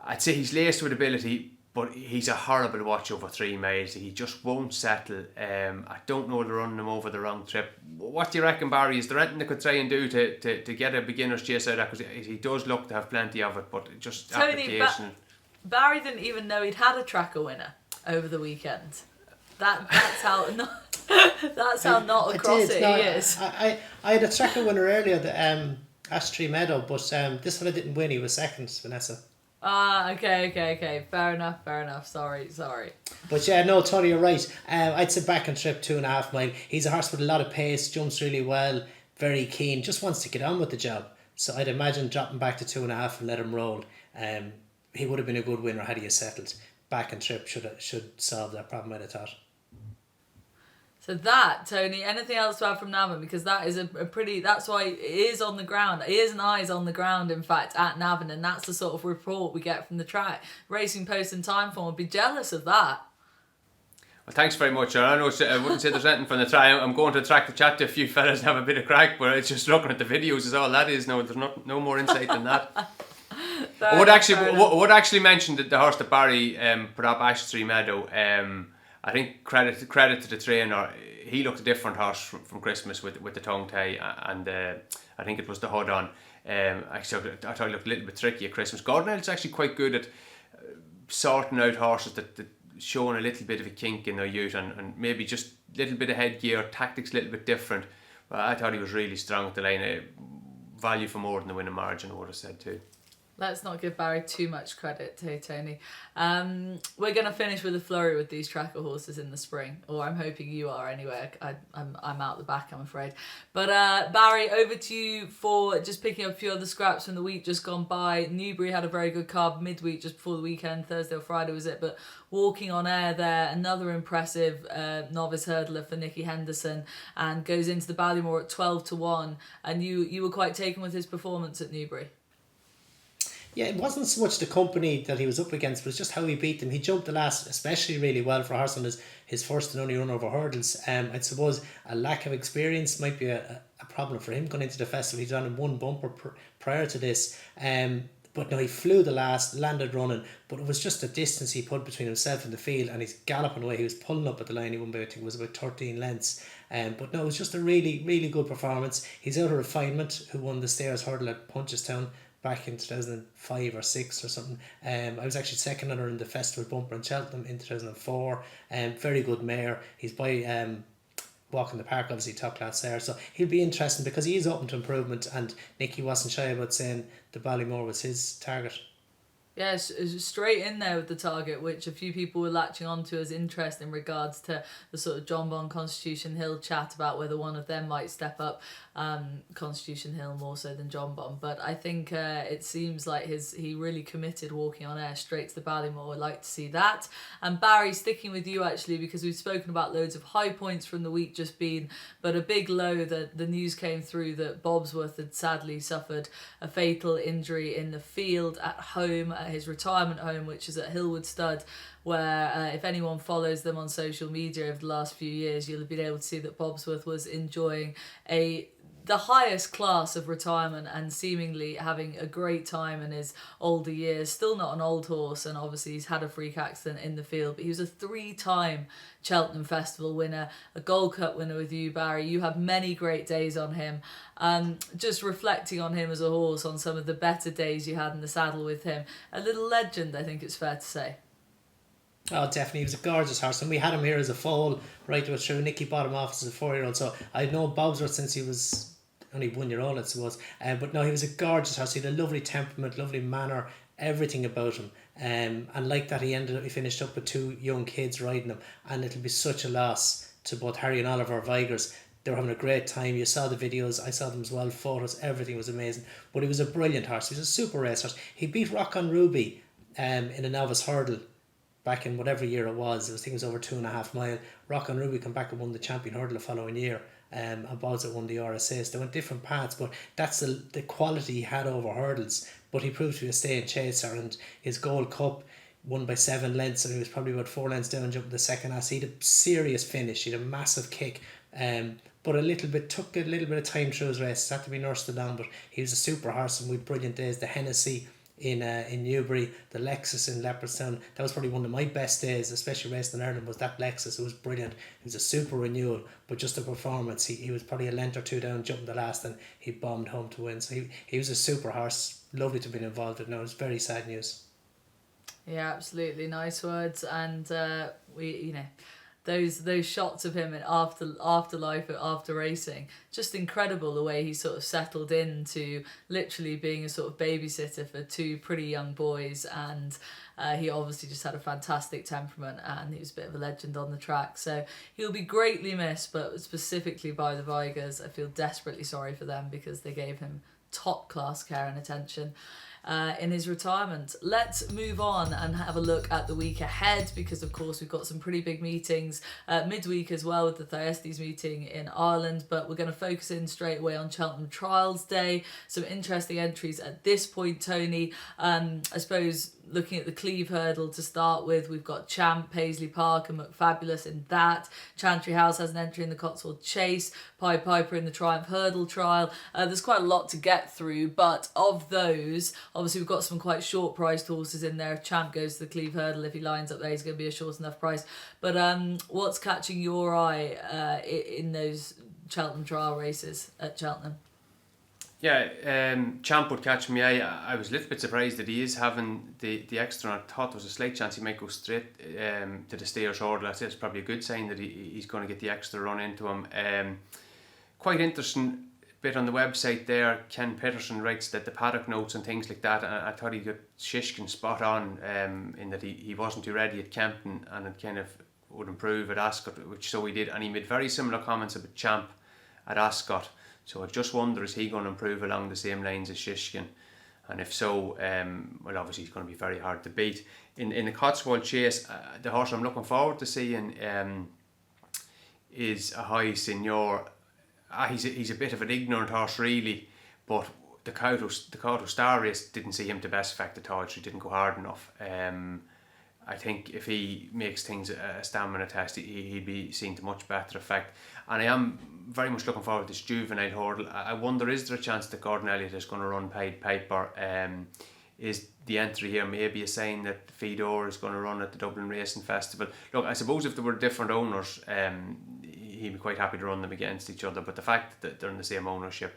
I'd say he's laced with ability, but he's a horrible watch over 3 miles. He just won't settle. I don't know if they're running him over the wrong trip. What do you reckon, Barry? Is there anything they could try and do to get a beginner's chase out of that? Because he does look to have plenty of it, but just Tony, application. Barry didn't even know he'd had a tracker winner over the weekend. That's how not across it he is. I had a tracker winner earlier, the Ash Tree Meadow, but this one I didn't win. He was second, Vanessa. Okay. Fair enough. Sorry. But yeah, no, Tony, you're right. I'd say back and trip 2.5 mile. He's a horse with a lot of pace, jumps really well, very keen, just wants to get on with the job. So I'd imagine dropping back to 2.5 and let him roll. He would have been a good winner had he settled. Back and trip should solve that problem, I'd have thought. So that, Tony, anything else to add from Navan? Because that is a pretty, that's why it is on the ground. Ears and eyes on the ground, in fact, at Navan, and that's the sort of report we get from the track. Racing Post and Timeform would be jealous of that. Well, thanks very much. I wouldn't say there's anything from the track. I'm going to track to chat to a few fellas and have a bit of crack, but it's just looking at the videos is all that is. No, there's no more insight than that. I would actually mention that the horse that Barry put up, Ash Tree Meadow. I think credit to the trainer. He looked a different horse from Christmas with the tongue tie, and I think it was the hood on. Actually, I thought he looked a little bit tricky at Christmas. Gordon is actually quite good at sorting out horses that showing a little bit of a kink in their ute, and maybe just a little bit of headgear, tactics a little bit different. But I thought he was really strong at the line. Value for more than the winning margin, I would have said too. Let's not give Barry too much credit, hey Tony. We're going to finish with a flurry with these tracker horses in the spring, or I'm hoping you are anyway. I'm out the back, I'm afraid. But Barry, over to you for just picking up a few other scraps from the week just gone by. Newbury had a very good card midweek just before the weekend, Thursday or Friday was it, but Walking on Air there, another impressive novice hurdler for Nicky Henderson, and goes into the Ballymore at 12-1, and you were quite taken with his performance at Newbury. Yeah, it wasn't so much the company that he was up against, but it's just how he beat them. He jumped the last, especially really well for a horse on his first and only run over hurdles. I suppose a lack of experience might be a problem for him going into the festival. He's on one bumper prior to this. But no, he flew the last, landed running, but it was just the distance he put between himself and the field, and he's galloping away. He was pulling up at the line. He won by, I think it was about 13 lengths. But no, it was just a really, really good performance. He's out of Refinement, who won the Stairs Hurdle at Punchestown back in 2005 or 6 or something. I was actually second on her in the festival bumper in Cheltenham in 2004. Very good mare. He's by Walk in the Park, obviously top class there. So he'll be interesting because he is open to improvement, and Nicky wasn't shy about saying the Ballymore was his target. Yeah, it's straight in there with the target, which a few people were latching onto as interest in regards to the sort of Jonbon Constitution Hill chat about whether one of them might step up. Constitution Hill more so than Jonbon, but I think it seems like he really committed Walking on Air straight to the Ballymore. I'd like to see that. And Barry, sticking with you actually, because we've spoken about loads of high points from the week just been, but a big low that the news came through that Bobsworth had sadly suffered a fatal injury in the field at home his retirement home, which is at Hillwood Stud, where if anyone follows them on social media over the last few years, you'll have been able to see that Bobsworth was enjoying the highest class of retirement and seemingly having a great time in his older years. Still not an old horse, and obviously he's had a freak accident in the field, but he was a 3-time Cheltenham Festival winner, a Gold Cup winner with you, Barry. You had many great days on him. Just reflecting on him as a horse, on some of the better days you had in the saddle with him. A little legend, I think it's fair to say. Oh, definitely. He was a gorgeous horse, and we had him here as a foal right through. Nicky bought him off as a 4-year-old, so I'd known Bobsworth since he was only 1 year old, I suppose. But no, he was a gorgeous horse. He had a lovely temperament, lovely manner, everything about him. And like that, he finished up with 2 young kids riding him, and it'll be such a loss to both Harry and Oliver Vigors. They were having a great time. You saw the videos, I saw them as well, photos, everything was amazing. But he was a brilliant horse. He was a super racehorse. He beat Rock on Ruby in a novice hurdle back in whatever year it was. I think it was over 2.5 mile. Rock on Ruby come back and won the champion hurdle the following year. And Bobsworth won the RSAs. They went different paths, but that's the quality he had over hurdles. But he proved to be a staying chaser, and his Gold Cup won by 7 lengths, and he was probably about 4 lengths down jumping the second ass. He had a serious finish. He had a massive kick, but took a little bit of time through his race. Had to be nursed along, but he was a super horse, and we had brilliant days. The Hennessy in Newbury, the Lexus in Leopardstown, that was probably one of my best days, especially racing in Ireland, was that Lexus. It was brilliant. It was a super renewal, but just a performance. He was probably a length or 2 down jumping the last, and he bombed home to win. So he was a super horse. Lovely to be involved with. No, it was very sad news. Yeah, absolutely. Nice words. And those shots of him in afterlife after racing, just incredible the way he sort of settled into literally being a sort of babysitter for 2 pretty young boys, and he obviously just had a fantastic temperament, and he was a bit of a legend on the track. So he'll be greatly missed, but specifically by the Vigors, I feel desperately sorry for them because they gave him top class care and attention in his retirement. Let's move on and have a look at the week ahead, because of course we've got some pretty big meetings midweek as well, with the Thurles meeting in Ireland, but we're going to focus in straight away on Cheltenham Trials Day. Some interesting entries at this point, Tony. I suppose looking at the Cleve hurdle to start with, we've got Champ, Paisley Park and McFabulous in that. Chantry House has an entry in the Cotswold Chase, Pied Piper in the Triumph Hurdle Trial. There's quite a lot to get through, but of those, obviously we've got some quite short priced horses in there. If Champ goes to the Cleve hurdle, if he lines up there, he's going to be a short enough price. But what's catching your eye in those Cheltenham trial races at Cheltenham? Yeah, Champ would catch me. I was a little bit surprised that he is having the extra. I thought there was a slight chance he might go straight to the Stayers hurdle. That's probably a good sign that he's going to get the extra run into him. Quite interesting bit on the website there. Ken Peterson writes that the paddock notes and things like that. I thought he got Shishkin spot on in that he wasn't too ready at Kempton, and it kind of would improve at Ascot, which so he did. And he made very similar comments about Champ at Ascot. So I just wonder, is he going to improve along the same lines as Shishkin? And if so, well, obviously he's going to be very hard to beat. In the Cotswold Chase, the horse I'm looking forward to seeing is a High Seigneur. He's a bit of an ignorant horse, really, but the Kauto Star race didn't see him to best effect at all. He didn't go hard enough. I think if he makes things a stamina test, he'd be seen to much better effect. And I am very much looking forward to this juvenile hurdle. I wonder, is there a chance that Gordon Elliott is going to run Pied Piper? Is the entry here maybe a sign that Fedor is going to run at the Dublin Racing Festival? Look, I suppose if there were different owners, he'd be quite happy to run them against each other. But the fact that they're in the same ownership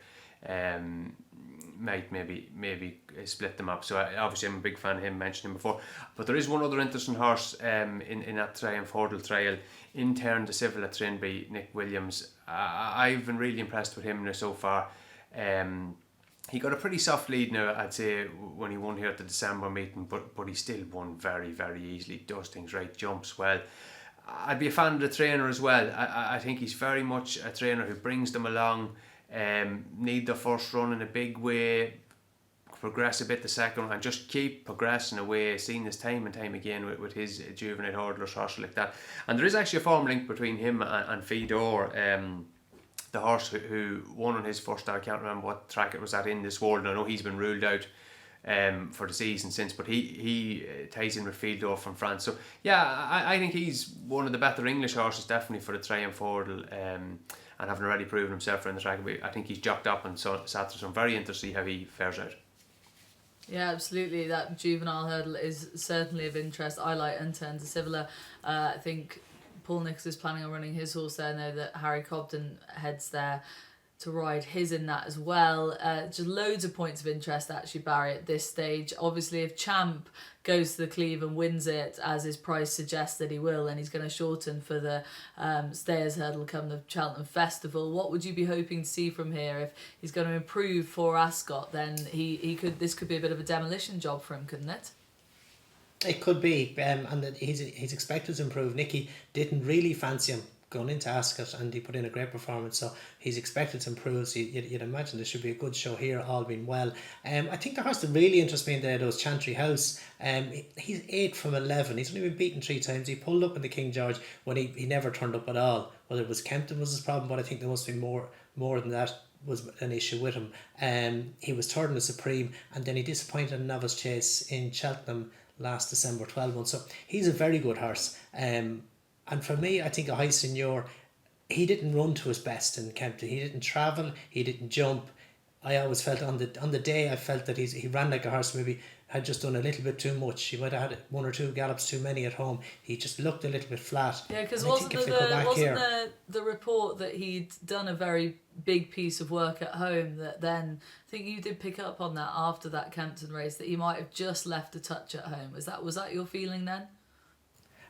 might maybe split them up. So obviously I'm a big fan of him, mentioned him before. But there is one other interesting horse in that Triumph Hurdle Trial, Intern de Civil at Trinby, Nick Williams. I've been really impressed with him now so far. He got a pretty soft lead now, I'd say, when he won here at the December meeting, but he still won very, very easily, does things right, jumps well. I'd be a fan of the trainer as well. I think he's very much a trainer who brings them along, need the first run in a big way, progress a bit the second, and just keep progressing away. Seen this time and time again with his juvenile hurdlers, horse like that. And there is actually a form link between him and Fedor, the horse who won on his first start. I can't remember what track it was at in this world. I know he's been ruled out for the season since, but he ties in with Field Door from France. So yeah, I think he's one of the better English horses definitely for the Triumph Hurdle, and having already proven himself around the track. I think he's jocked up on Saturday, so I'm very interested to see how he fares out. Yeah, absolutely. That juvenile hurdle is certainly of interest. I like Unturned to Civila. I think Paul Nicholls is planning on running his horse there. I know that Harry Cobden heads there to ride his in that as well. Just loads of points of interest actually, Barry, at this stage. Obviously, if Champ goes to the Cleve and wins it, as his price suggests that he will, and he's going to shorten for the Stayers Hurdle come the Cheltenham Festival, what would you be hoping to see from here? If he's going to improve for Ascot, then this could be a bit of a demolition job for him, couldn't it? It could be, and that he's expected to improve. Nicky didn't really fancy him going into Ascot, and he put in a great performance, so he's expected to improve. So you'd imagine there should be a good show here, all being well. I think the horse that really interests me in there, though, is Chantry House. He's 8 from 11. He's only been beaten 3 times. He pulled up in the King George when he never turned up at all. Whether it was Kempton was his problem, but I think there must be more than that was an issue with him. He was third in the Supreme, and then he disappointed in Novice Chase in Cheltenham last December, 12 months. So he's a very good horse. And for me, I think a High Seigneur, he didn't run to his best in Kempton. He didn't travel. He didn't jump. I always felt on the day, I felt that he ran like a horse maybe had just done a little bit too much. He might have had 1 or 2 gallops too many at home. He just looked a little bit flat. Yeah, because wasn't the report that he'd done a very big piece of work at home, that then, I think you did pick up on that after that Kempton race, that he might have just left a touch at home. Was that your feeling then?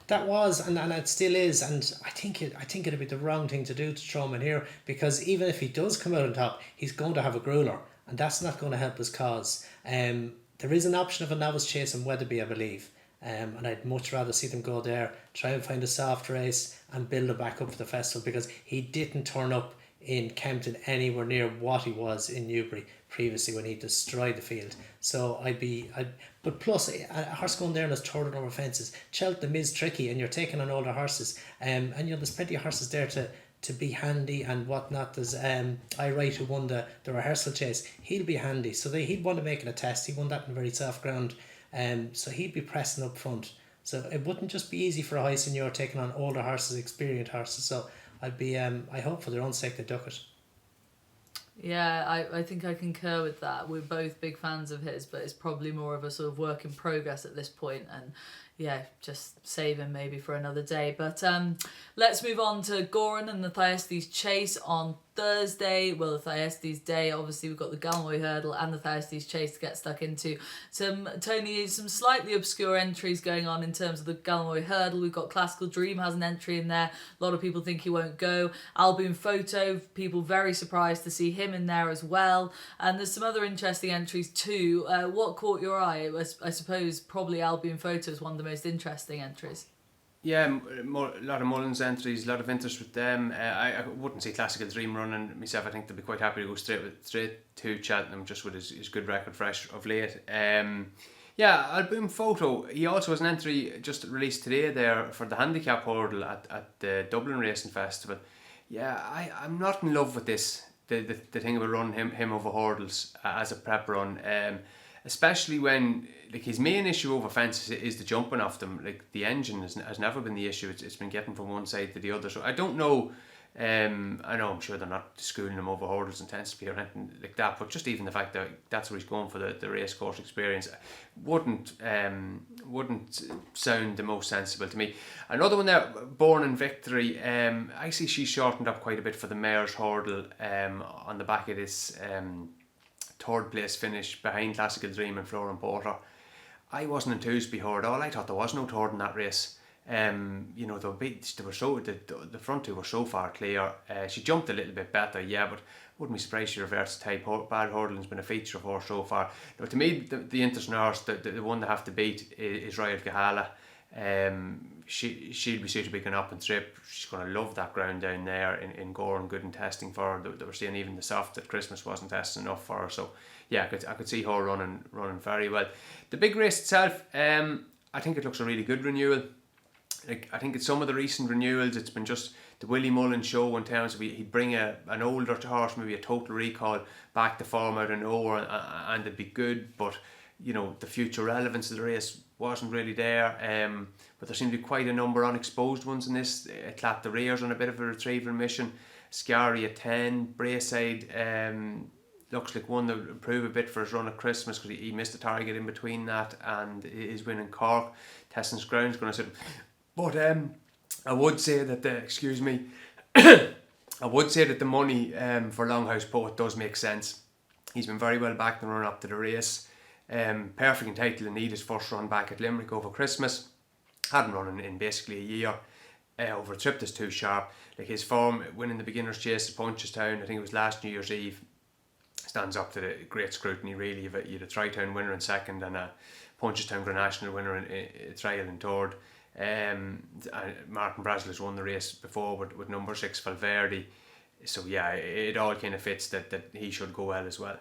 That was, and it still is, and I think it'd be the wrong thing to do to throw him in here, because even if he does come out on top, he's going to have a grueler, and that's not going to help his cause. There is an option of a Novice Chase in Weatherby, I believe, and I'd much rather see them go there, try and find a soft race and build it back up for the festival, because he didn't turn up in Kempton anywhere near what he was in Newbury previously when he destroyed the field. So but plus a horse going there and his third over fences. Cheltenham is tricky, and you're taking on older horses, and there's plenty of horses there to be handy and whatnot. There's I Wright, who won the rehearsal chase. He'll be handy, so he'd want to make it a test. He won that in very soft ground, so he'd be pressing up front. So it wouldn't just be easy for a High Seigneur taking on older horses, experienced horses. So I hope for their own sake they duck it. Yeah, I think I concur with that. We're both big fans of his, but it's probably more of a sort of work in progress at this point, and yeah, just save him maybe for another day. But let's move on to Goran and the Thyestes Chase on Thursday. Well, the Thyestes Day, obviously we've got the Galmoy Hurdle and the Thyestes Chase to get stuck into. Some slightly obscure entries going on in terms of the Galmoy Hurdle. We've got Classical Dream has an entry in there. A lot of people think he won't go. Alboon Photo, people very surprised to see him in there as well. And there's some other interesting entries too. What caught your eye? I suppose probably Alboon Photo is one of the most interesting entries. Yeah, a lot of Mullins entries, a lot of interest with them. I wouldn't say Classical Dream running myself. I think they'll be quite happy to go straight to Cheltenham, just with his good record fresh of late. Yeah, Alboon Photo, he also has an entry just released today there for the handicap hurdle at the Dublin Racing Festival. Yeah, I'm not in love with this, the thing about running him over hurdles as a prep run. Especially when, like, his main issue over fences is the jumping off them. Like, the engine has never been the issue. It's been getting from one side to the other. So I don't know. I'm sure they're not schooling him over hurdles intensively or anything like that. But just even the fact that that's where he's going for the race course experience wouldn't sound the most sensible to me. Another one there, Born in Victory. I see she's shortened up quite a bit for the Mayor's Hurdle on the back of this third place finish behind Classical Dream and Flora and Porter. I wasn't enthused by her at all. I thought there was no third in that race. They were so the front two were so far clear. She jumped a little bit better, yeah, but wouldn't be surprised she reverts type. Bad hurdling's been a feature of her so far. Now, to me, the interesting horse, the one they have to beat is Royal Gahala. She'll be suitably going up and trip. She's going to love that ground down there in Gore and good in testing for her. They were seeing even the soft at Christmas wasn't testing enough for her. So yeah, I could see her running very well. The big race itself, I think it looks a really good renewal. Like, I think it's some of the recent renewals, it's been just the Willie Mullins show in terms of he'd bring an older horse, maybe a Total Recall, back to form out of nowhere, and it'd be good. But the future relevance of the race wasn't really there. But there seemed to be quite a number of unexposed ones in this. Clat the Rears on a bit of a retrieval mission. Scary at 10. Braeside looks like one that would improve a bit for his run at Christmas, because he missed a target in between that and his win in Cork. Tesson's Ground's going to sit. But I would say that the money for Longhouse Poet does make sense. He's been very well backed in the run up to the race. Perfect entitled to need his first run back at Limerick over Christmas. Hadn't run in basically a year. Over a trip that's too sharp. Like his form, winning the beginner's chase at Punchestown, I think it was last New Year's Eve, stands up to the great scrutiny really. You had a Tri-Town winner in second and a Punchestown Grand National winner in trial in third. Martin Brazel has won the race before with number 6 Valverde. So yeah, it all kind of fits that he should go well as well.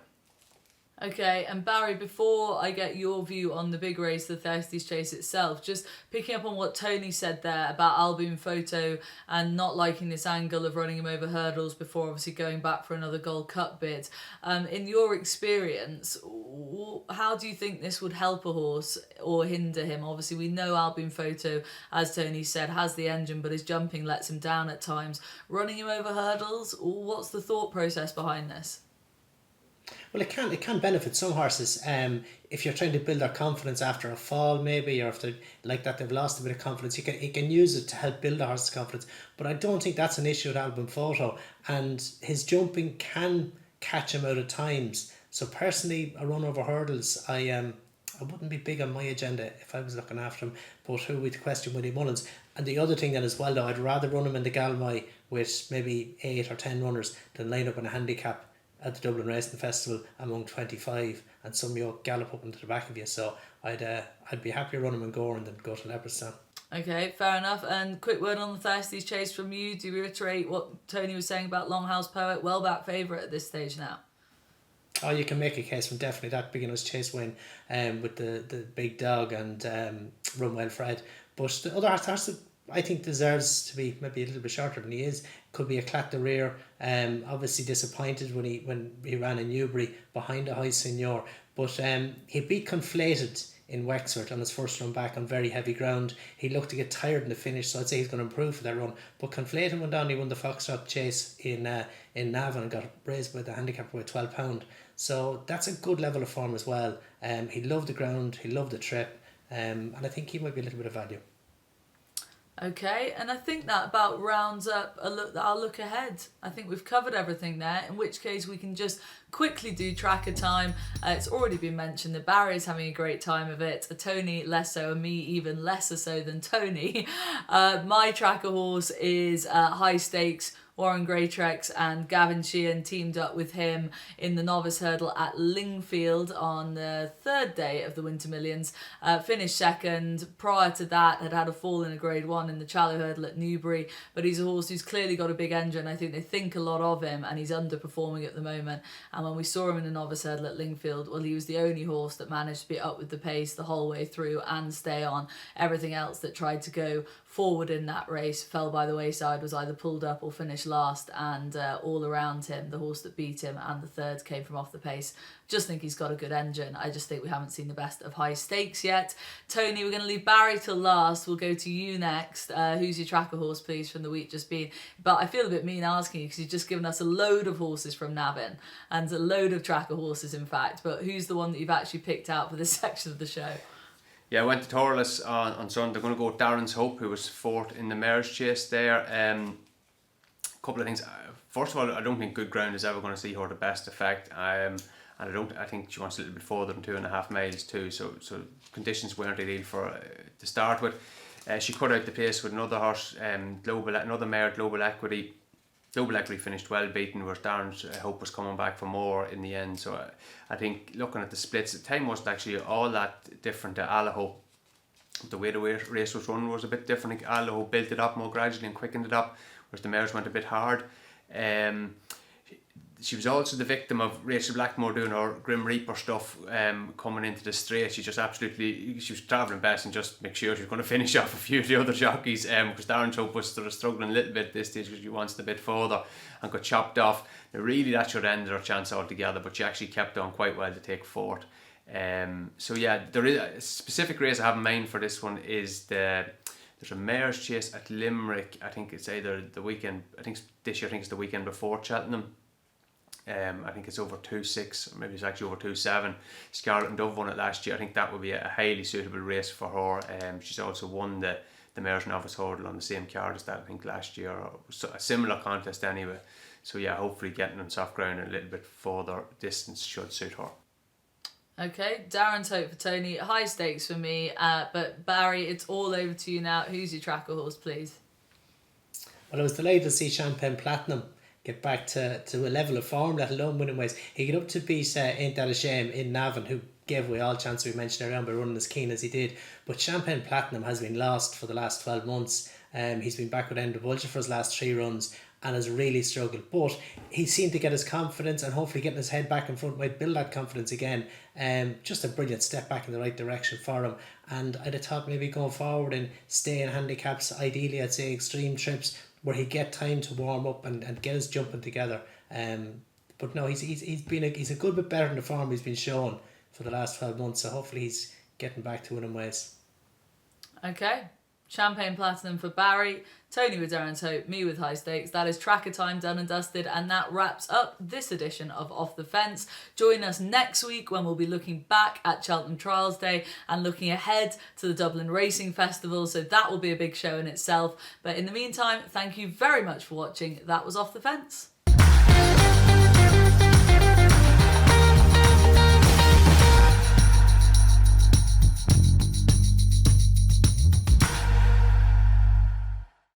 Okay, and Barry, before I get your view on the big race, the Thursday's Chase itself, just picking up on what Tony said there about Album Photo and not liking this angle of running him over hurdles before obviously going back for another Gold Cup bid. In your experience, how do you think this would help a horse or hinder him? Obviously, we know Album Photo, as Tony said, has the engine, but his jumping lets him down at times. Running him over hurdles, what's the thought process behind this? Well, it can benefit some horses. If you're trying to build their confidence after a fall, maybe, or after like that they've lost a bit of confidence, you can use it to help build a horse's confidence. But I don't think that's an issue with Album Photo, and his jumping can catch him out at times. So personally, a run over hurdles, I wouldn't be big on my agenda if I was looking after him. But who would question Willie Mullins? And the other thing then as well, though, I'd rather run him in the Galway with maybe 8 or 10 runners than line up in a handicap at the Dublin Racing Festival among 25 and some yoke gallop up into the back of you. So I'd be happier running him in Goran than go to Leopardstown. Okay, fair enough. And quick word on the Thursday's Chase from you. Do you reiterate what Tony was saying about Longhouse Poet? Well back favourite at this stage now. Oh, you can make a case from definitely that beginner's chase win with the big dog and Runwell Fred. But the other horse I think deserves to be maybe a little bit shorter than he is. Could be a Clat the Rear. Obviously disappointed when he ran in Newbury behind a High Seigneur. But he beat Conflated in Wexford on his first run back on very heavy ground. He looked to get tired in the finish, so I'd say he's going to improve for that run. But Conflated went on, he won the Foxtrot Chase in Navan and got raised by the handicap by £12. So that's a good level of form as well. He loved the ground, he loved the trip, and I think he might be a little bit of value. Okay, and I think that about rounds up our look ahead. I think we've covered everything there, in which case we can just quickly do tracker time. It's already been mentioned that Barry's having a great time of it, Tony less so, and me even lesser so than Tony. My tracker horse is high stakes Warren Greatrex, and Gavin Sheehan teamed up with him in the novice hurdle at Lingfield on the third day of the Winter Millions. Finished second. Prior to that, had a fall in a Grade 1 in the Challow hurdle at Newbury, but he's a horse who's clearly got a big engine. I think they think a lot of him, and he's underperforming at the moment. And when we saw him in the novice hurdle at Lingfield, well, he was the only horse that managed to be up with the pace the whole way through and stay on. Everything else that tried to go forward in that race fell by the wayside, was either pulled up or finished last, and all around him, the horse that beat him and the third came from off the pace. Just think he's got a good engine. I just think we haven't seen the best of high stakes yet. Tony, we're going to leave Barry till last. We'll go to you next. Who's your tracker horse, please, from the week just been? But I feel a bit mean asking you because you've just given us a load of horses from Navan and a load of tracker horses, in fact. But who's the one that you've actually picked out for this section of the show? Yeah, I went to Thurles on Sunday. I'm going to go with Darren's Hope, who was fourth in the mare's chase there. Couple of things. First of all, I don't think good ground is ever going to see her the best effect. And I think she wants a little bit further than 2.5 miles too. So conditions weren't ideal for to start with. She cut out the pace with another horse, another mare, Global Equity. Global Equity finished well beaten, whereas Darren's Hope was coming back for more in the end. So I think looking at the splits, the time wasn't actually all that different to Allaho. The way the race was run was a bit different. Allaho built it up more gradually and quickened it up, whereas the mares went a bit hard. She was also the victim of Rachel Blackmore doing her Grim Reaper stuff coming into the straight. She was travelling best and just make sure she was going to finish off a few of the other jockeys, because Darren's Hope was sort of struggling a little bit at this stage because she wants a bit further and got chopped off. Now really that should end her chance altogether, but she actually kept on quite well to take fourth. So yeah, there is a specific race I have in mind for this one. Is there's a mare's chase at Limerick. I think it's either the weekend. I think this year. I think it's the weekend before Cheltenham. I think it's over 2.6, or maybe it's actually over 2.7. Scarlet and Dove won it last year. I think that would be a highly suitable race for her. She's also won the Mayor's Novice Hurdle on the same card as that, I think, last year, or a similar contest anyway. So yeah, hopefully getting on soft ground a little bit further distance should suit her. Okay, Darren's hope for Tony. High stakes for me, but Barry, it's all over to you now. Who's your tracker horse, please? Well, I was delighted to see Champagne Platinum get back to a level of form, let alone winning ways. He got up to beat Ain't That a Shame in Navan, who gave away all chance we mentioned around by running as keen as he did. But Champagne Platinum has been lost for the last 12 months. He's been back with Enda Bulger for his last 3 runs and has really struggled. But he seemed to get his confidence, and hopefully getting his head back in front might build that confidence again. Just a brilliant step back in the right direction for him. And I'd have thought maybe going forward in staying handicaps, ideally I'd say extreme trips, where he get time to warm up and get his jumping together. But no, he's a good bit better than the form he's been shown for the last 12 months. So hopefully he's getting back to winning ways. Okay, Champagne Platinum for Barry, Tony with Darren's Hope, me with High Stakes. That is tracker time done and dusted, and that wraps up this edition of Off the Fence. Join us next week when we'll be looking back at Cheltenham Trials Day and looking ahead to the Dublin Racing Festival, so that will be a big show in itself. But in the meantime, thank you very much for watching. That was Off the Fence.